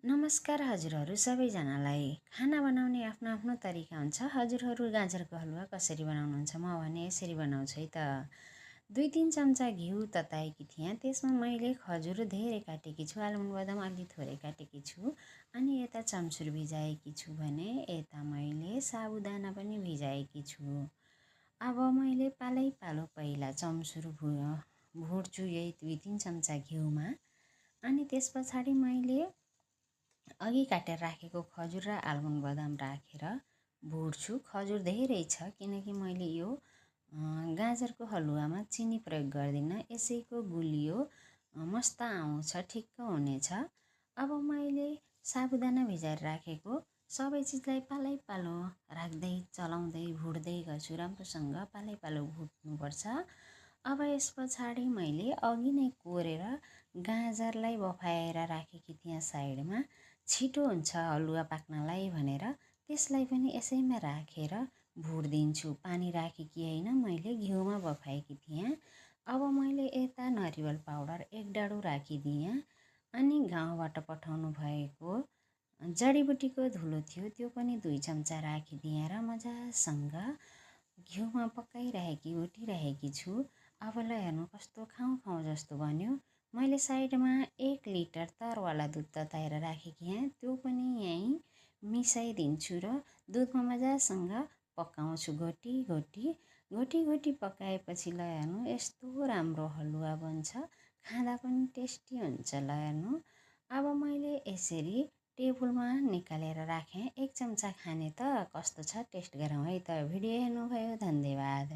नमस्कार हजुरहरू सबैजनालाई। खाना बनाउने आफ्नो आफ्नो तरिका हुन्छ। हजुरहरू गाजरको हलुवा कसरी बनाउनुहुन्छ? म भने यसरी बनाउँछु है त। 2-3 चम्चा घिउ तताएकी थिएँ। त्यसमा मैले खजुर धेरै काटेकी छु, आलमोन्ड बदाम अलि थोरै काटेकी छु, अनि यता चम्सुर भिजाएकी छु भने यता मैले साबुदाना पनि भिजाएकी छु। अब मैले पालो पहिला चम्सुर भुट्छु यही 2-3 चम्चा घिउमा, अनि त्यस पछाडि मैले अघि काटेर राखेको खजुर र आलमोन्ड बदाम राखेर भुट्छु। खजुर धेरै छ किनकि मैले यो गाजरको हलुवामा चिनी प्रयोग गर्दिनँ, यसैको गुलियो मस्त आउँछ, ठिक्क हुनेछ। अब मैले साबुदाना भिजाएर राखेको सबै चिजलाई पालो राख्दै चलाउँदै भुट्दै गर्छु। राम्रोसँग पालो भुट्नुपर्छ। अब यस पछाडि मैले अघि नै कोरेर गाजरलाई बफाएर राखेकी थिएँ साइडमा, छिटो हुन्छ हलुवा पाक्नलाई भनेर त्यसलाई पनि यसैमा राखेर भुट्दिन्छु। पानी राखेकी होइन, मैले घिउमा बफाएकी थिएँ। अब मैले यता नरिवल पाउडर 1 डाडु राखिदिएँ, अनि गाउँबाट पठाउनु भएको जडीबुटीको धुलो थियो त्यो पनि 2 चम्चा राखिदिएँ र मजासँग घिउमा भुटिरहेकी छु। अब ल हेर्नु कस्तो खाउँ जस्तो बन्यो। मैले साइडमा 1 लिटर तरवाला दुध तताएर राखेकी थिएँ, त्यो पनि यहीँ मिसाइदिन्छु र दुधमा मजासँग पकाउँछु। घोटी पकाएपछि ल हेर्नु यस्तो राम्रो हलुवा बन्छ, खाँदा पनि टेस्टी हुन्छ। ल हेर्नु अब मैले यसरी टेबलमा निकालेर राखेँ। 1 चम्चा खाने त कस्तो छ टेस्ट गरौँ है त। भिडियो हेर्नुभयो, धन्यवाद।